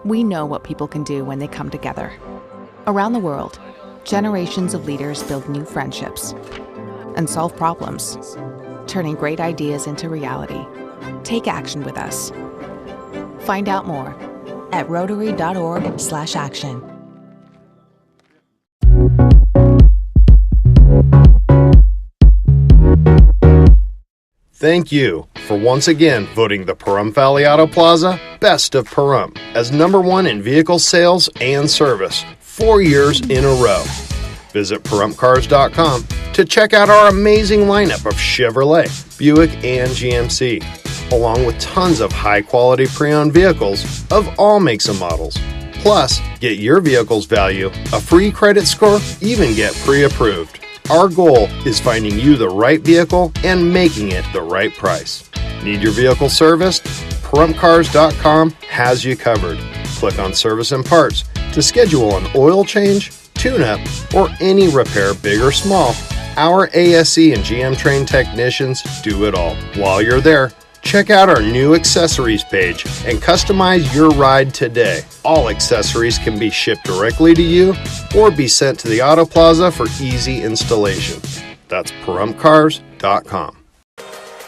We know what people can do when they come together. Around the world, generations of leaders build new friendships and solve problems, turning great ideas into reality. Take action with us. Find out more at rotary.org/action. Thank you for once again voting the Pahrump Valley Auto Plaza Best of Pahrump as #1 in vehicle sales and service 4 years in a row. Visit PahrumpCars.com to check out our amazing lineup of Chevrolet, Buick, and GMC, along with tons of high-quality pre-owned vehicles of all makes and models. Plus, get your vehicle's value, a free credit score, even get pre-approved. Our goal is finding you the right vehicle and making it the right price. Need your vehicle serviced? PahrumpCars.com has you covered. Click on Service and Parts to schedule an oil change, tune-up, or any repair, big or small. Our ASE and GM trained technicians do it all. While you're there, check out our new accessories page and customize your ride today. All accessories can be shipped directly to you or be sent to the Auto Plaza for easy installation. That's PahrumpCars.com.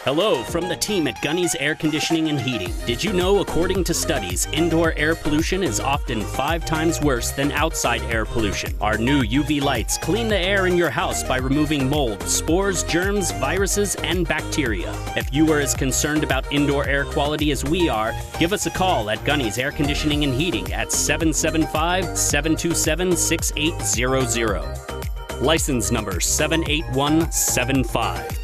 Hello from the team at Gunny's Air Conditioning and Heating. Did you know, according to studies, indoor air pollution is often 5 times worse than outside air pollution? Our new UV lights clean the air in your house by removing mold, spores, germs, viruses, and bacteria. If you are as concerned about indoor air quality as we are, give us a call at Gunny's Air Conditioning and Heating at 775-727-6800. License number 78175.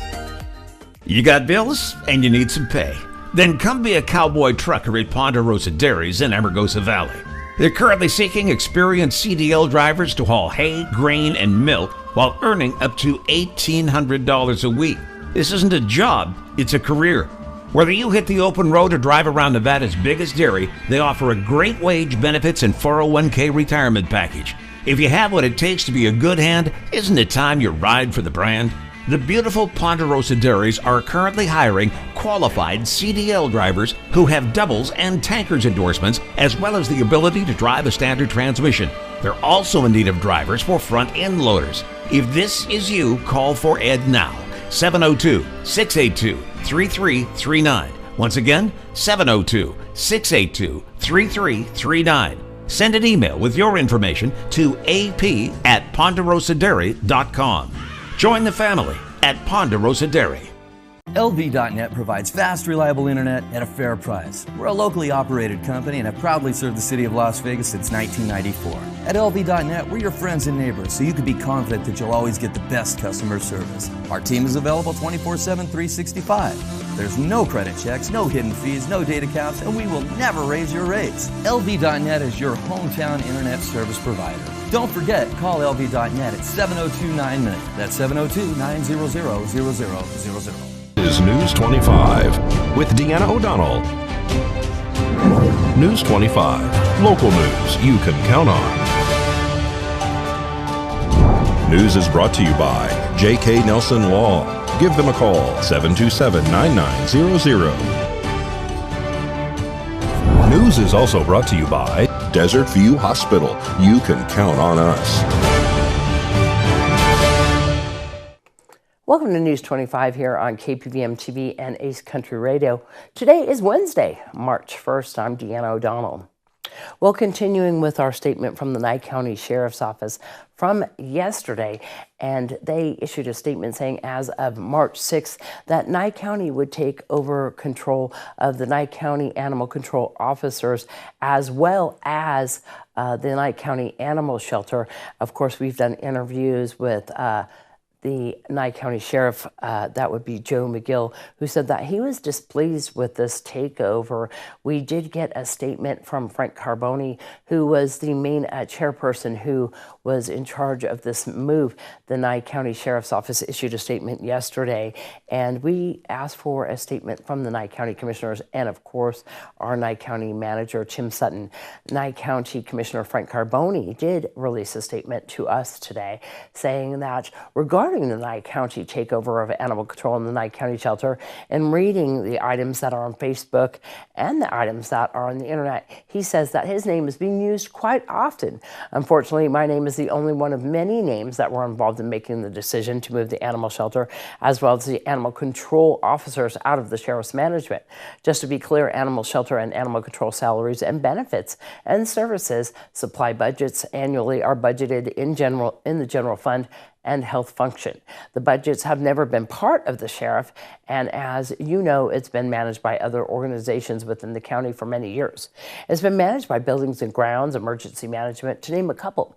You got bills and you need some pay? Then come be a cowboy trucker at Ponderosa Dairies in Amargosa Valley. They're currently seeking experienced CDL drivers to haul hay, grain, and milk while earning up to $1,800 a week. This isn't a job, it's a career. Whether you hit the open road or drive around Nevada's biggest dairy, they offer a great wage, benefits, and 401k retirement package. If you have what it takes to be a good hand, isn't it time you ride for the brand? The beautiful Ponderosa Dairies are currently hiring qualified CDL drivers who have doubles and tankers endorsements, as well as the ability to drive a standard transmission. They're also in need of drivers for front-end loaders. If this is you, call for Ed now. 702-682-3339. Once again, 702-682-3339. Send an email with your information to ap@ponderosadairy.com. Join the family at Ponderosa Dairy. LV.net provides fast, reliable internet at a fair price. We're a locally operated company and have proudly served the city of Las Vegas since 1994. At LV.net, we're your friends and neighbors, so you can be confident that you'll always get the best customer service. Our team is available 24/7, 365. There's no credit checks, no hidden fees, no data caps, and we will never raise your rates. LV.net is your hometown internet service provider. Don't forget, call LV.net at 702-9-MINUTE. That's 702-900-0000. Is News 25 with Deanna O'Donnell. News 25, local news you can count on. News is brought to you by J.K. Nelson Law. Give them a call, 727-9900. News is also brought to you by Desert View Hospital. You can count on us. Welcome to News 25 here on KPVM TV and Ace Country Radio. Today is Wednesday, March 1st. I'm Deanna O'Donnell. Well, continuing with our statement from the Nye County Sheriff's Office from yesterday, and they issued a statement saying as of March 6th that Nye County would take over control of the Nye County Animal Control officers as well as the Nye County Animal Shelter. Of course, we've done interviews with the Nye County Sheriff, that would be Joe McGill, who said that he was displeased with this takeover. We did get a statement from Frank Carboni, who was the main chairperson who was in charge of this move. The Nye County Sheriff's Office issued a statement yesterday, and we asked for a statement from the Nye County Commissioners and, of course, our Nye County Manager, Tim Sutton. Nye County Commissioner Frank Carboni did release a statement to us today saying that regardless regarding the Nye County takeover of animal control in the Nye County shelter and reading the items that are on Facebook and the items that are on the internet, he says that his name is being used quite often. Unfortunately, my name is the only one of many names that were involved in making the decision to move the animal shelter, as well as the animal control officers out of the sheriff's management. Just to be clear, animal shelter and animal control salaries and benefits and services supply budgets annually are budgeted in the general fund and health function. The budgets have never been part of the sheriff, and as you know, it's been managed by other organizations within the county for many years. It's been managed by Buildings and Grounds, Emergency Management, to name a couple.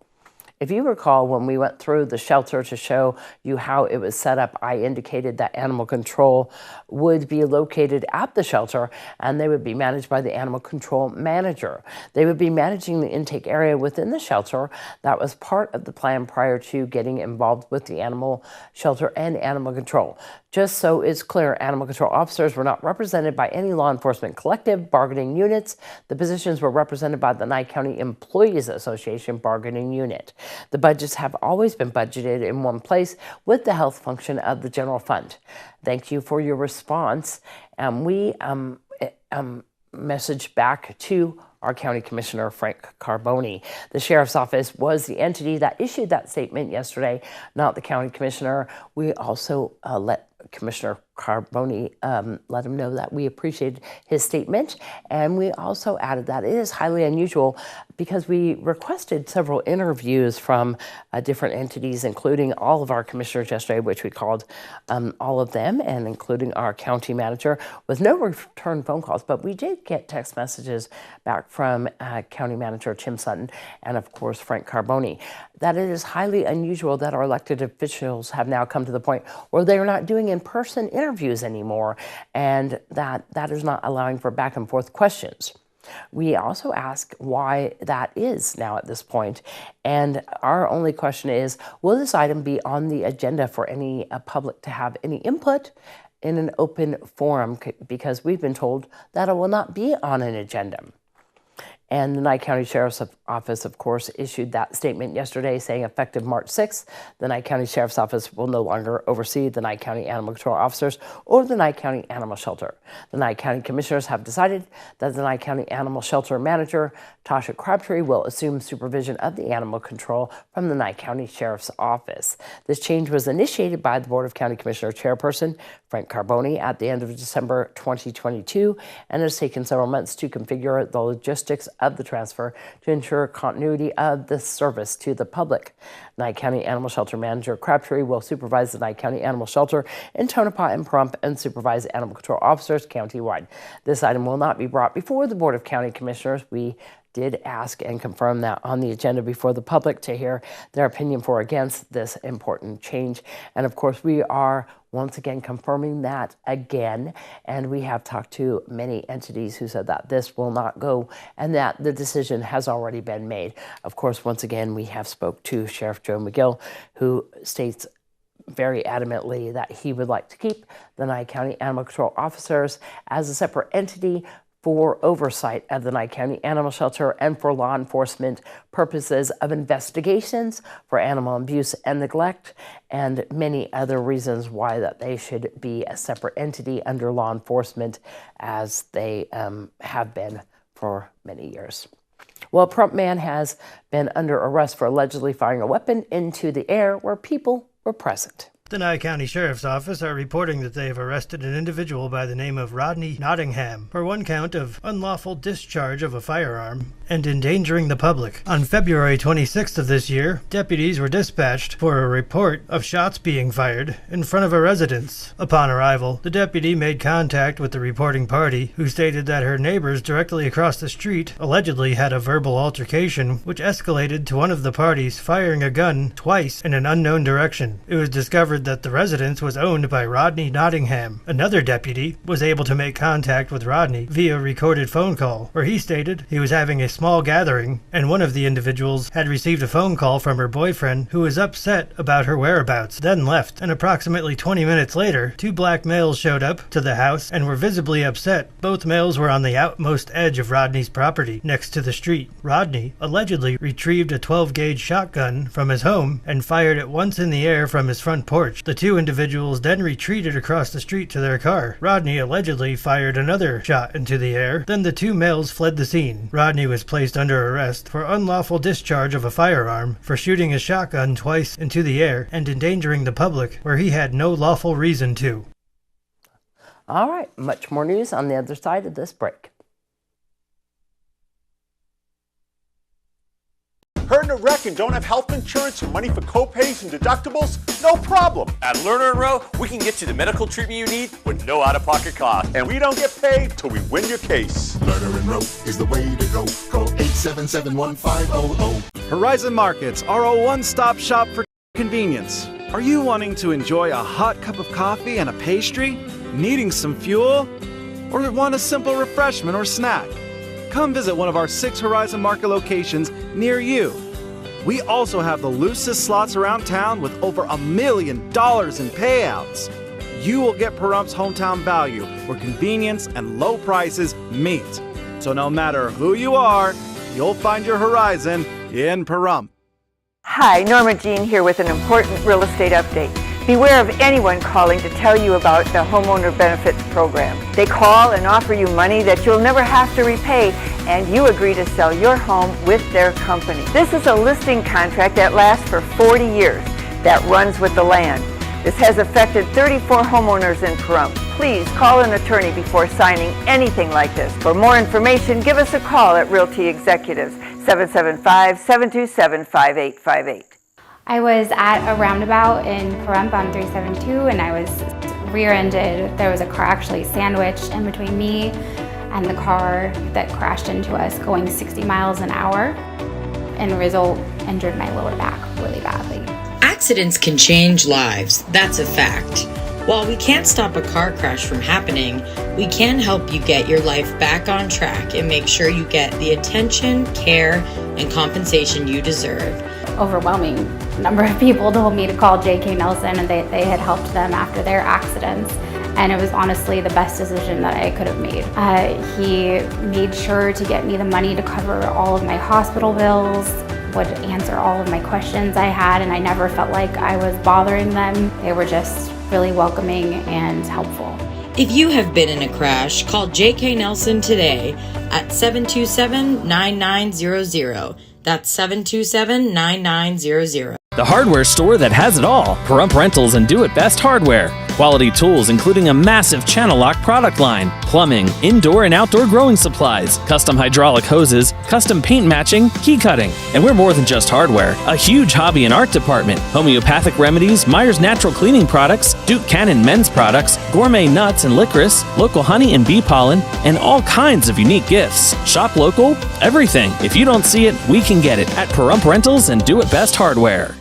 If you recall, when we went through the shelter to show you how it was set up, I indicated that animal control would be located at the shelter and they would be managed by the animal control manager. They would be managing the intake area within the shelter. That was part of the plan prior to getting involved with the animal shelter and animal control. Just so it's clear, animal control officers were not represented by any law enforcement collective bargaining units. The positions were represented by the Nye County Employees Association bargaining unit. The budgets have always been budgeted in one place with the health function of the general fund. Thank you for your response. We message back to our County Commissioner, Frank Carboni. The Sheriff's Office was the entity that issued that statement yesterday, not the County Commissioner. We also let Commissioner Carboni let him know that we appreciated his statement, and we also added that it is highly unusual because we requested several interviews from different entities, including all of our commissioners yesterday, which we called all of them, and including our county manager, with no return phone calls. But we did get text messages back from County Manager Tim Sutton and, of course, Frank Carboni, that it is highly unusual that our elected officials have now come to the point where they are not doing in-person interviews anymore, and that is not allowing for back and forth questions. We also ask why that is now at this point, and our only question is, will this item be on the agenda for any public to have any input in an open forum, because we've been told that it will not be on an agenda. And the Nye County Sheriff's Office, of course, issued that statement yesterday saying effective March 6th, the Nye County Sheriff's Office will no longer oversee the Nye County Animal Control Officers or the Nye County Animal Shelter. The Nye County Commissioners have decided that the Nye County Animal Shelter Manager, Tasha Crabtree, will assume supervision of the animal control from the Nye County Sheriff's Office. This change was initiated by the Board of County Commissioner Chairperson Frank Carboni at the end of December 2022 and has taken several months to configure the logistics of the transfer to ensure continuity of the service to the public. Nye County Animal Shelter Manager Crabtree will supervise the Nye County Animal Shelter in Tonopah and Pahrump and supervise animal control officers countywide. This item will not be brought before the Board of County Commissioners. We did ask and confirm that on the agenda before the public to hear their opinion for or against this important change. And of course, we are once again confirming that again. And we have talked to many entities who said that this will not go and that the decision has already been made. Of course, once again, we have spoke to Sheriff Joe McGill, who states very adamantly that he would like to keep the Nye County Animal Control Officers as a separate entity for oversight of the Nye County Animal Shelter and for law enforcement purposes of investigations for animal abuse and neglect, and many other reasons why that they should be a separate entity under law enforcement as they have been for many years. Well, a Pahrump man has been under arrest for allegedly firing a weapon into the air where people were present. The Nye County Sheriff's Office are reporting that they have arrested an individual by the name of Rodney Nottingham for one count of unlawful discharge of a firearm and endangering the public. On February 26th of this year, deputies were dispatched for a report of shots being fired in front of a residence. Upon arrival, the deputy made contact with the reporting party, who stated that her neighbors directly across the street allegedly had a verbal altercation which escalated to one of the parties firing a gun twice in an unknown direction. It was discovered that the residence was owned by Rodney Nottingham. Another deputy was able to make contact with Rodney via recorded phone call, where he stated he was having a small small gathering, and one of the individuals had received a phone call from her boyfriend who was upset about her whereabouts, then left. And approximately 20 minutes later, 2 black males showed up to the house and were visibly upset. Both males were on the outmost edge of Rodney's property, next to the street. Rodney allegedly retrieved a 12-gauge shotgun from his home and fired it once in the air from his front porch. The 2 individuals then retreated across the street to their car. Rodney allegedly fired another shot into the air. Then the 2 males fled the scene. Rodney was placed under arrest for unlawful discharge of a firearm, for shooting a shotgun twice into the air and endangering the public where he had no lawful reason to. All right, much more news on the other side of this break. Hurt in a wreck and don't have health insurance or money for co-pays and deductibles? No problem. At Lerner & Rowe, we can get you the medical treatment you need with no out-of-pocket cost. And we don't get paid till we win your case. Lerner & Rowe is the way to go. Call 877-1500. Horizon Markets are a one-stop shop for convenience. Are you wanting to enjoy a hot cup of coffee and a pastry? Needing some fuel? Or want a simple refreshment or snack? Come visit one of our 6 Horizon Market locations near you. We also have the loosest slots around town with over $1 million in payouts. You will get Pahrumph's hometown value where convenience and low prices meet. So no matter who you are, you'll find your Horizon in Pahrump. Hi, Norma Jean here with an important real estate update. Beware of anyone calling to tell you about the Homeowner Benefits Program. They call and offer you money that you'll never have to repay, and you agree to sell your home with their company. This is a listing contract that lasts for 40 years, that runs with the land. This has affected 34 homeowners in Pahrump. Please call an attorney before signing anything like this. For more information, give us a call at Realty Executives, 775-727-5858. I was at a roundabout in Pahrump on 372 and I was rear-ended. There was a car actually sandwiched in between me and the car that crashed into us going 60 miles an hour, and the result injured my lower back really badly. Accidents can change lives, that's a fact. While we can't stop a car crash from happening, we can help you get your life back on track and make sure you get the attention, care, and compensation you deserve. Overwhelming number of people told me to call J.K. Nelson, and they had helped them after their accidents. And it was honestly the best decision that I could have made. He made sure to get me the money to cover all of my hospital bills, would answer all of my questions I had, and I never felt like I was bothering them. They were just really welcoming and helpful. If you have been in a crash, call J.K. Nelson today at 727-9900. That's 727-9900. The hardware store that has it all. Pahrump Rentals and Do It Best Hardware. Quality tools including a massive channel lock product line, plumbing, indoor and outdoor growing supplies, custom hydraulic hoses, custom paint matching, key cutting. And we're more than just hardware. A huge hobby and art department, homeopathic remedies, Myers Natural Cleaning Products, Duke Cannon men's products, gourmet nuts and licorice, local honey and bee pollen, and all kinds of unique gifts. Shop local, everything. If you don't see it, we can get it at Pahrump Rentals and Do It Best Hardware.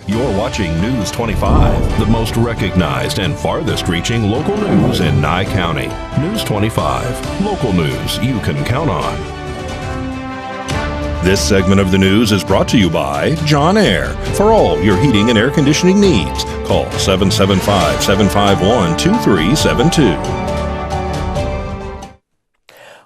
You're watching News 25, the most recognized and farthest reaching local news in Nye County. News 25, local news you can count on. This segment of the news is brought to you by John Air. For all your heating and air conditioning needs, call 775-751-2372.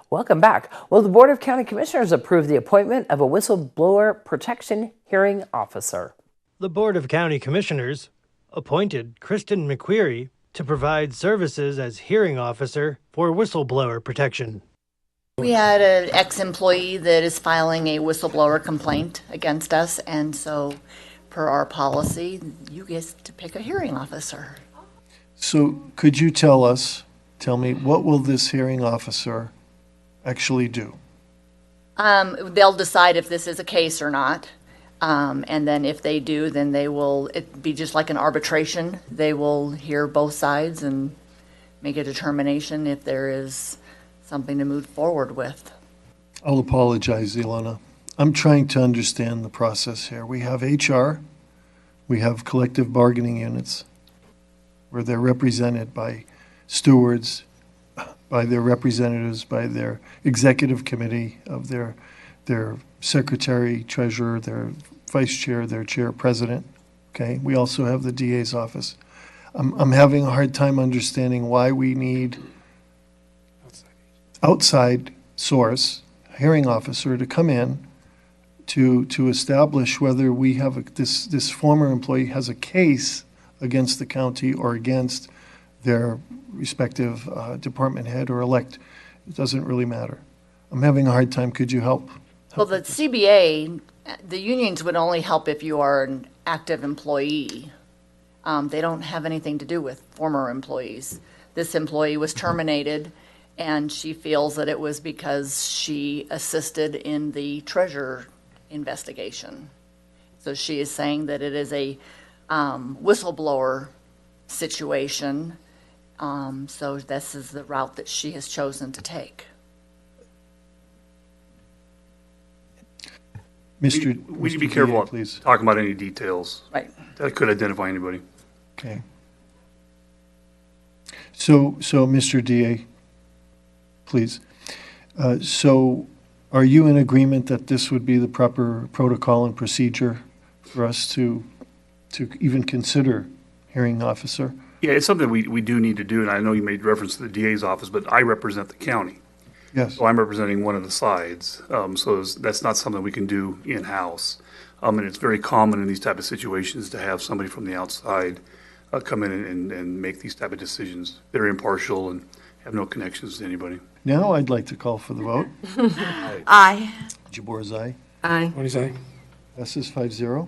Welcome back. Well, the Board of County Commissioners approved the appointment of a whistleblower protection hearing officer. The Board of County Commissioners appointed Kristen McQuarrie to provide services as hearing officer for whistleblower protection. We had an ex-employee that is filing a whistleblower complaint against us, and so per our policy, you get to pick a hearing officer. So could you tell me, what will this hearing officer actually do? They'll decide if this is a case or not. And then if they do, then it'd be just like an arbitration. They will hear both sides and make a determination if there is something to move forward with. I'll apologize, Ilona. I'm trying to understand the process here. We have HR, we have collective bargaining units, where they're represented by stewards, by their representatives, by their executive committee of their their secretary, treasurer, their vice chair, their chair, president. Okay, we also have the DA's office. I'm having a hard time understanding why we need outside source, hearing officer, to come in to establish whether we have this former employee has a case against the county or against their respective department head or elect. It doesn't really matter. I'm having a hard time. Could you help? Well, the CBA, the unions would only help if you are an active employee. They don't have anything to do with former employees. This employee was terminated, and she feels that it was because she assisted in the treasurer investigation. So she is saying that it is a whistleblower situation. So this is the route that she has chosen to take. We need to be careful please. talking about any details. Right. That could identify anybody. Okay. So Mr. DA, please. So are you in agreement that this would be the proper protocol and procedure for us to even consider hearing officer? Yeah, it's something we do need to do, and I know you made reference to the DA's office, but I represent the county. Yes. So I'm representing one of the sides, so that's not something we can do in-house. And it's very common in these type of situations to have somebody from the outside come in and make these type of decisions. They're impartial and have no connections to anybody. Now I'd like to call for the vote. Aye. Jabor's aye. Aye. What do you say? Passes 5-0.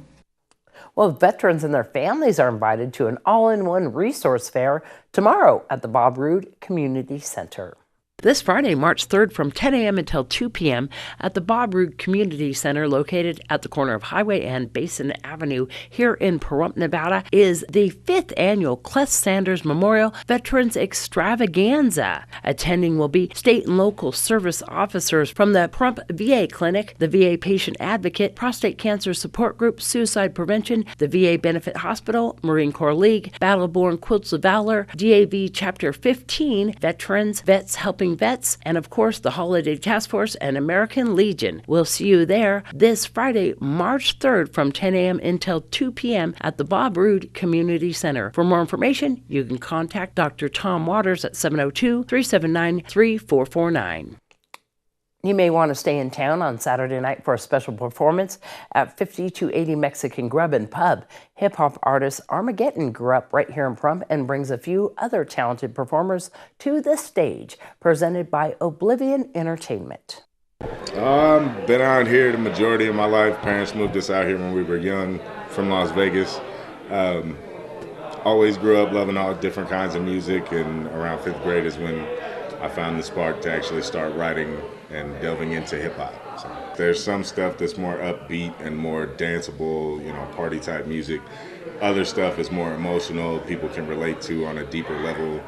Well, veterans and their families are invited to an all-in-one resource fair tomorrow at the Bob Roode Community Center. This Friday, March 3rd from 10 a.m. until 2 p.m. at the Bob Roode Community Center located at the corner of Highway and Basin Avenue here in Pahrump, Nevada, is the 5th annual Cleth Sanders Memorial Veterans Extravaganza. Attending will be state and local service officers from the Pahrump VA Clinic, the VA Patient Advocate, Prostate Cancer Support Group, Suicide Prevention, the VA Benefit Hospital, Marine Corps League, Battle-Born Quilts of Valor, DAV Chapter 15, Veterans, Vets Helping Vets, and of course the Holiday Task Force and American Legion. We'll see you there this Friday, March 3rd from 10 a.m. until 2 p.m. at the Bob Roode Community Center. For more information, you can contact Dr. Tom Waters at 702-379-3449. You may want to stay in town on Saturday night for a special performance at 5280 Mexican Grub and Pub. Hip-hop artist Armageddon grew up right here in Pahrump and brings a few other talented performers to the stage, presented by Oblivion Entertainment. Been out here the majority of my life. Parents moved us out here when we were young from Las Vegas. Always grew up loving all different kinds of music, and around 5th grade is when I found the spark to actually start writing and delving into hip-hop. So there's some stuff that's more upbeat and more danceable, party type music. Other stuff is more emotional, people can relate to on a deeper level.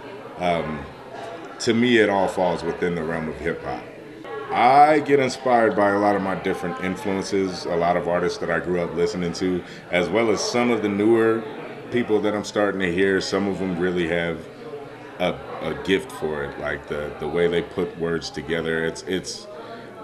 To me, it all falls within the realm of hip-hop. I get inspired by a lot of my different influences, a lot of artists that I grew up listening to, as well as some of the newer people that I'm starting to hear. Some of them really have a gift for it, like the way they put words together. It's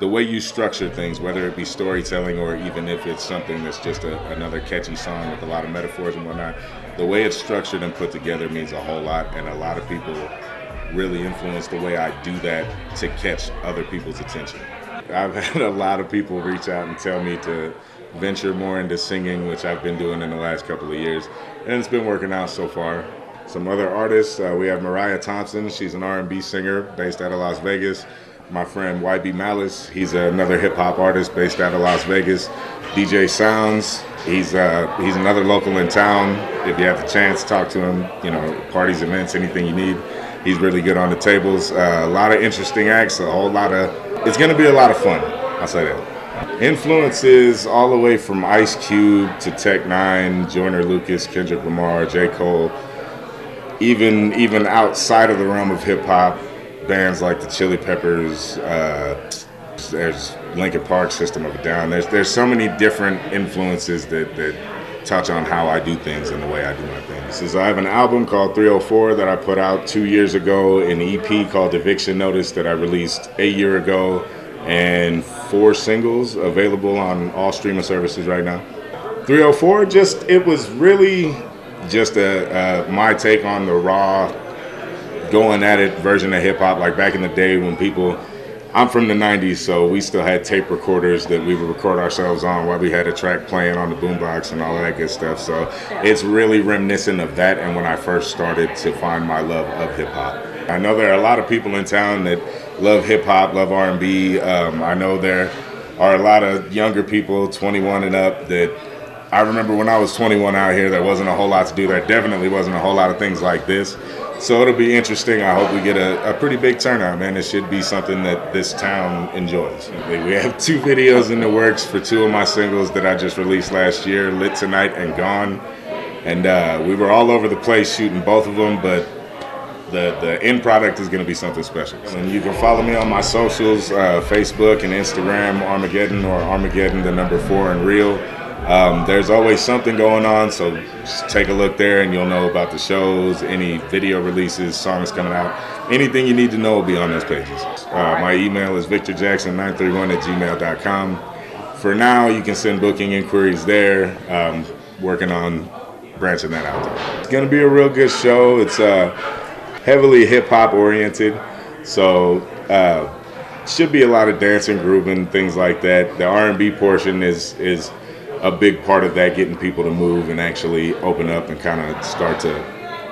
the way you structure things, whether it be storytelling or even if it's something that's just another catchy song with a lot of metaphors and whatnot. The way it's structured and put together means a whole lot, and a lot of people really influence the way I do that to catch other people's attention. I've had a lot of people reach out and tell me to venture more into singing, which I've been doing in the last couple of years, and it's been working out so far. Some other artists, we have Mariah Thompson. She's an R&B singer based out of Las Vegas. My friend YB Malice, he's another hip-hop artist based out of Las Vegas. DJ Sounds, he's another local in town. If you have the chance, talk to him, parties, events, anything you need. He's really good on the tables. A lot of interesting acts, it's gonna be a lot of fun, I'll say that. Influences all the way from Ice Cube to Tech Nine, Joyner Lucas, Kendrick Lamar, J. Cole. Even outside of the realm of hip-hop, bands like the Chili Peppers, there's Linkin Park, System of a Down. There's so many different influences that touch on how I do things and the way I do my things. So I have an album called 304 that I put out 2 years ago, an EP called Eviction Notice that I released a year ago, and 4 singles available on all streaming services right now. 304, it was really just my take on the raw, going at it version of hip hop. Like back in the day when I'm from the 90s, so we still had tape recorders that we would record ourselves on while we had a track playing on the boombox and all of that good stuff. So it's really reminiscent of that and when I first started to find my love of hip hop. I know there are a lot of people in town that love hip hop, love R&B. I know there are a lot of younger people, 21 and up, that I remember when I was 21 out here, there wasn't a whole lot to do. There definitely wasn't a whole lot of things like this. So it'll be interesting. I hope we get a pretty big turnout, man. It should be something that this town enjoys. We have 2 videos in the works for 2 of my singles that I just released last year, Lit Tonight and Gone. And we were all over the place shooting both of them, but the end product is going to be something special. And you can follow me on my socials, Facebook and Instagram, Armageddon or Armageddon, the number 4 and real. There's always something going on, so just take a look there and you'll know about the shows, any video releases, songs coming out. Anything you need to know will be on those pages. My email is victorjackson931@gmail.com. For now, you can send booking inquiries there. Working on branching that out there. It's going to be a real good show. It's heavily hip-hop oriented, so should be a lot of dancing, grooving, things like that. The R&B portion is a big part of that, getting people to move and actually open up and kind of start to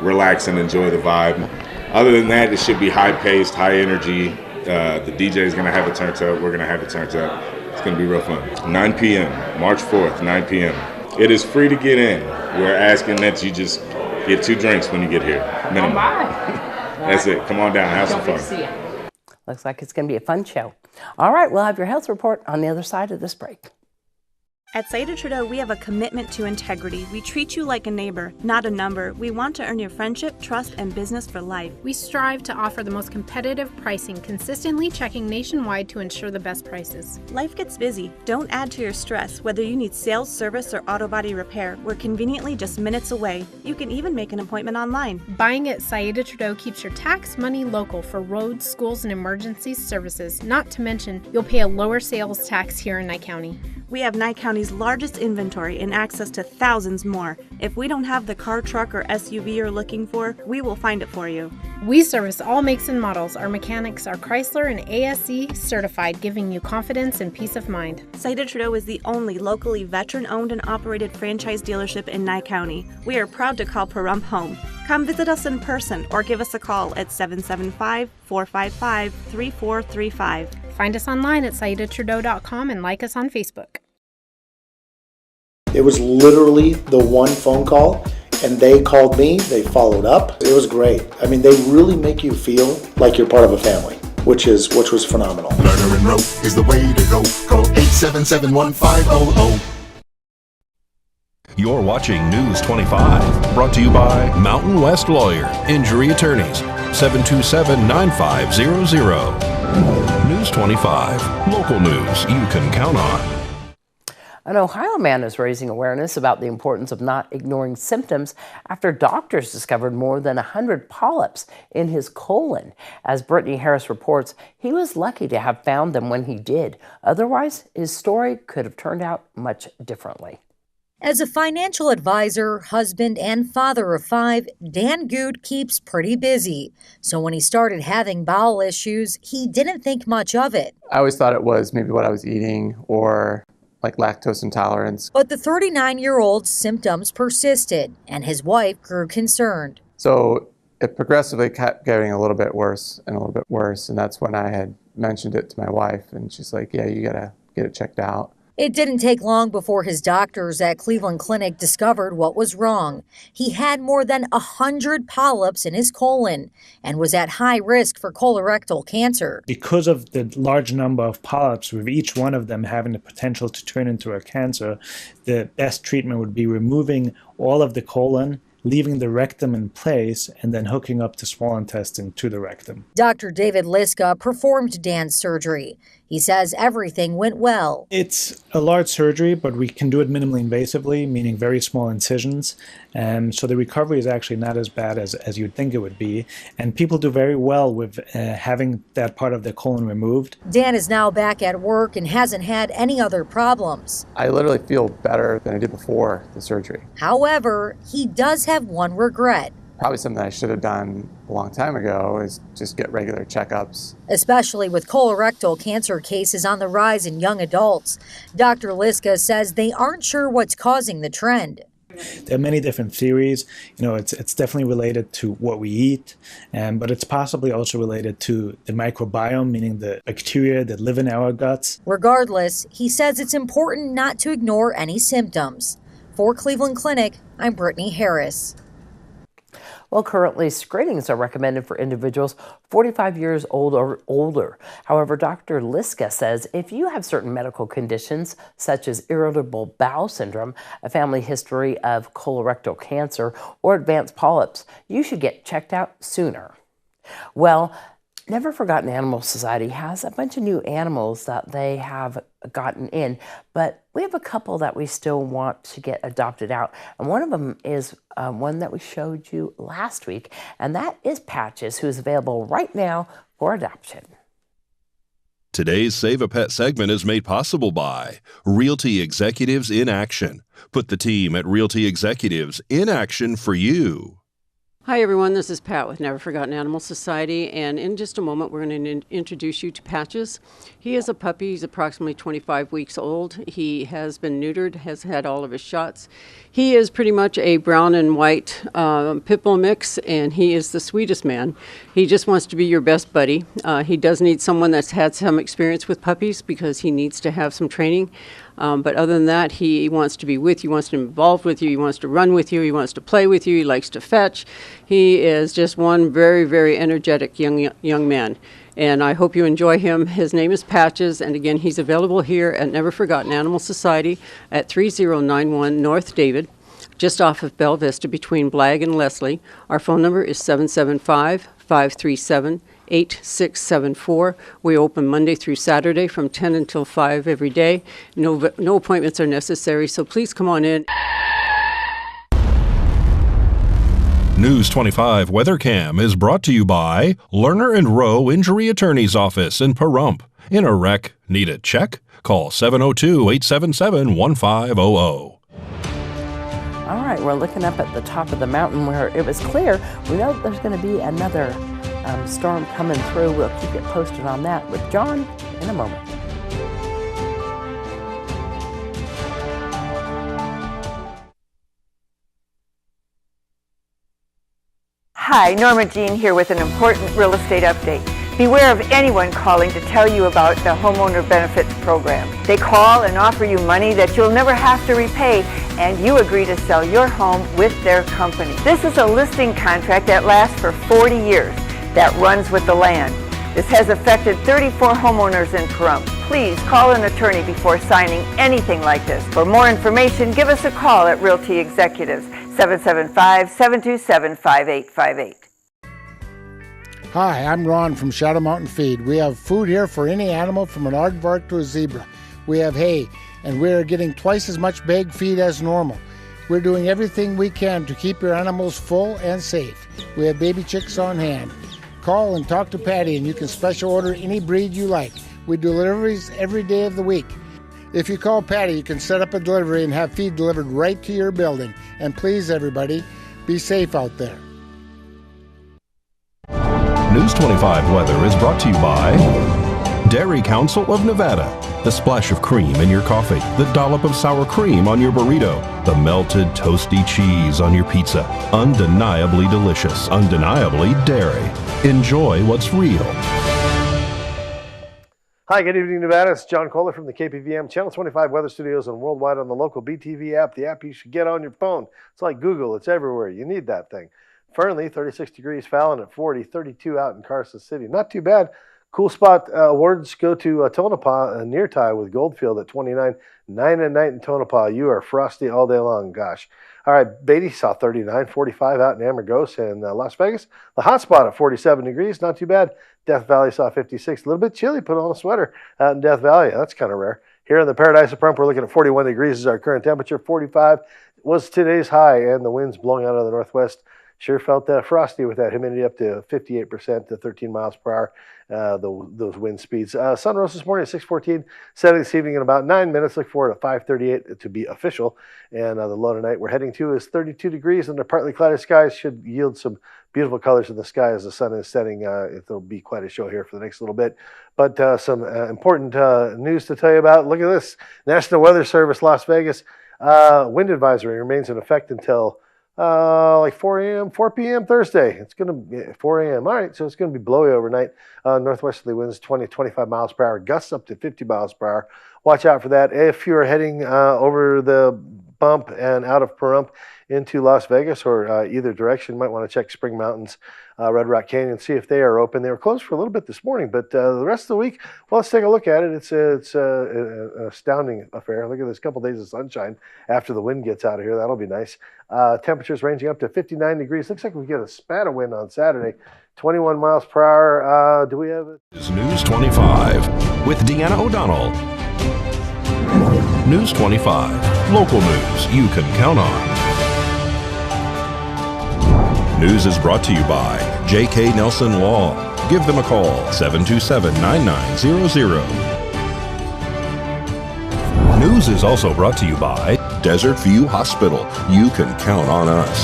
relax and enjoy the vibe. Other than that, it should be high-paced, high energy. The DJ is going to have it turned up. We're going to have it turned up. It's going to be real fun. 9 p.m., March 4th, 9 p.m. It is free to get in. We're asking that you just get 2 drinks when you get here, minimum. That's it. Come on down. Have some fun. Looks like it's going to be a fun show. All right, we'll have your health report on the other side of this break. At Saida Trudeau, we have a commitment to integrity. We treat you like a neighbor, not a number. We want to earn your friendship, trust, and business for life. We strive to offer the most competitive pricing, consistently checking nationwide to ensure the best prices. Life gets busy. Don't add to your stress. Whether you need sales, service, or auto body repair, we're conveniently just minutes away. You can even make an appointment online. Buying at Saida Trudeau keeps your tax money local for roads, schools, and emergency services. Not to mention, you'll pay a lower sales tax here in Nye County. We have Nye County's largest inventory and access to thousands more. If we don't have the car, truck, or SUV you're looking for, we will find it for you. We service all makes and models. Our mechanics are Chrysler and ASE certified, giving you confidence and peace of mind. Saida Trudeau is the only locally veteran-owned and operated franchise dealership in Nye County. We are proud to call Pahrump home. Come visit us in person or give us a call at 775-455-3435. Find us online at SaidaTrudeau.com and like us on Facebook. It was literally the one phone call, and they called me, they followed up. It was great. I mean, they really make you feel like you're part of a family, which was phenomenal. Lerner and Rowe is the way to go. Call 877-1500. You're watching News 25, brought to you by Mountain West Lawyer, Injury Attorneys, 727-9500. News 25, local news you can count on. An Ohio man is raising awareness about the importance of not ignoring symptoms after doctors discovered more than 100 polyps in his colon. As Brittany Harris reports, he was lucky to have found them when he did. Otherwise, his story could have turned out much differently. As a financial advisor, husband, and father of 5, Dan Good keeps pretty busy. So when he started having bowel issues, he didn't think much of it. I always thought it was maybe what I was eating or like lactose intolerance. But the 39-year-old's symptoms persisted, and his wife grew concerned. So it progressively kept getting a little bit worse and a little bit worse, and that's when I had mentioned it to my wife, and she's like, yeah, you gotta get it checked out. It didn't take long before his doctors at Cleveland Clinic discovered what was wrong. He had more than 100 polyps in his colon and was at high risk for colorectal cancer. Because of the large number of polyps, with each one of them having the potential to turn into a cancer, the best treatment would be removing all of the colon leaving the rectum in place and then hooking up the small intestine to the rectum. Dr. David Liska performed Dan's surgery. He says everything went well. It's a large surgery, but we can do it minimally invasively, meaning very small incisions. So the recovery is actually not as bad as you'd think it would be. And people do very well with having that part of their colon removed. Dan is now back at work and hasn't had any other problems. I literally feel better than I did before the surgery. However, he does have one regret. Probably something I should have done a long time ago is just get regular checkups. Especially with colorectal cancer cases on the rise in young adults. Dr. Liska says they aren't sure what's causing the trend. There are many different theories. It's definitely related to what we eat, but it's possibly also related to the microbiome, meaning the bacteria that live in our guts. Regardless, he says it's important not to ignore any symptoms. For Cleveland Clinic, I'm Brittany Harris. Well, currently screenings are recommended for individuals 45 years old or older. However, Dr. Liska says if you have certain medical conditions such as irritable bowel syndrome, a family history of colorectal cancer, or advanced polyps, you should get checked out sooner. Well, Never Forgotten Animal Society has a bunch of new animals that they have gotten in, but we have a couple that we still want to get adopted out. And one of them is one that we showed you last week, and that is Patches, who is available right now for adoption. Today's Save a Pet segment is made possible by Realty Executives in Action. Put the team at Realty Executives in action for you. Hi everyone, this is Pat with Never Forgotten Animal Society, and in just a moment we're going to introduce you to Patches. He is a puppy. He's approximately 25 weeks old. He has been neutered, has had all of his shots. He is pretty much a brown and white pit bull mix, and he is the sweetest man. He just wants to be your best buddy. He does need someone that's had some experience with puppies because he needs to have some training. But other than that, he wants to be with you, wants to be involved with you, he wants to run with you, he wants to play with you, he likes to fetch. He is just one very, very energetic young man. And I hope you enjoy him. His name is Patches, and again, he's available here at Never Forgotten Animal Society at 3091 North David, just off of Bella Vista between Blag and Leslie. Our phone number is 775-537-8674. We open Monday through Saturday from 10 until 5 every day. No appointments are necessary, so please come on in. News 25 WeatherCam is brought to you by Lerner and Rowe Injury Attorney's Office in Pahrump. In a wreck, need a check? Call 702-877-1500. All right, we're looking up at the top of the mountain where it was clear. We know there's going to be another storm coming through. We'll keep you posted on that with John in a moment. Hi, Norma Jean here with an important real estate update. Beware of anyone calling to tell you about the Homeowner Benefits Program. They call and offer you money that you'll never have to repay, and you agree to sell your home with their company. This is a listing contract that lasts for 40 years, that runs with the land. This has affected 34 homeowners in Pahrump. Please call an attorney before signing anything like this. For more information, give us a call at Realty Executives, 775-727-5858. Hi, I'm Ron from Shadow Mountain Feed. We have food here for any animal from an aardvark to a zebra. We have hay, and we are getting twice as much bag feed as normal. We're doing everything we can to keep your animals full and safe. We have baby chicks on hand. Call and talk to Patty, and you can special order any breed you like. We do deliveries every day of the week. If you call Patty, you can set up a delivery and have feed delivered right to your building. And please, everybody, be safe out there. News 25 weather is brought to you by Dairy Council of Nevada. The splash of cream in your coffee, the dollop of sour cream on your burrito, the melted toasty cheese on your pizza. Undeniably delicious, undeniably dairy. Enjoy what's real. Hi, good evening, Nevada. It's John Kohler from the KPVM Channel 25 Weather Studios and worldwide on the local BTV app, the app you should get on your phone. It's like Google. It's everywhere. You need that thing. Fernley, 36 degrees, Fallon at 40, 32 out in Carson City. Not too bad. Cool spot awards go to Tonopah, near tie with Goldfield at 29. 9 at night in Tonopah. You are frosty all day long. Gosh. All right, Beatty saw 39, 45 out in Amargos and Las Vegas. The hot spot at 47 degrees, not too bad. Death Valley saw 56, a little bit chilly. Put on a sweater out in Death Valley. That's kind of rare. Here in the Paradise of Pahrump, we're looking at 41 degrees is our current temperature. 45 was today's high, and the winds blowing out of the northwest. Sure felt frosty with that humidity up to 58% to 13 miles per hour, those wind speeds. Sun rose this morning at 6:14, setting this evening in about 9 minutes. Look forward to 5:38 to be official. And the low tonight we're heading to is 32 degrees, and the partly cloudy skies should yield some beautiful colors in the sky as the sun is setting. It'll be quite a show here for the next little bit. But some important news to tell you about. Look at this. National Weather Service, Las Vegas. Wind advisory remains in effect until like 4 p.m. Thursday. It's going to be 4 a.m. All right, so it's going to be blowy overnight. Northwesterly winds 20, 25 miles per hour, gusts up to 50 miles per hour. Watch out for that. If you're heading over the bump and out of Pahrump into Las Vegas or either direction, you might want to check Spring Mountains, Red Rock Canyon, see if they are open. They were closed for a little bit this morning, but the rest of the week, well, let's take a look at it. It's an astounding affair. Look at this couple days of sunshine after the wind gets out of here. That'll be nice. Temperatures ranging up to 59 degrees. Looks like we get a spat of wind on Saturday. 21 miles per hour. Do we have it? News 25 with Deanna O'Donnell. News 25, local news you can count on. News is brought to you by J.K. Nelson Law. Give them a call, 727-9900. News is also brought to you by Desert View Hospital. You can count on us.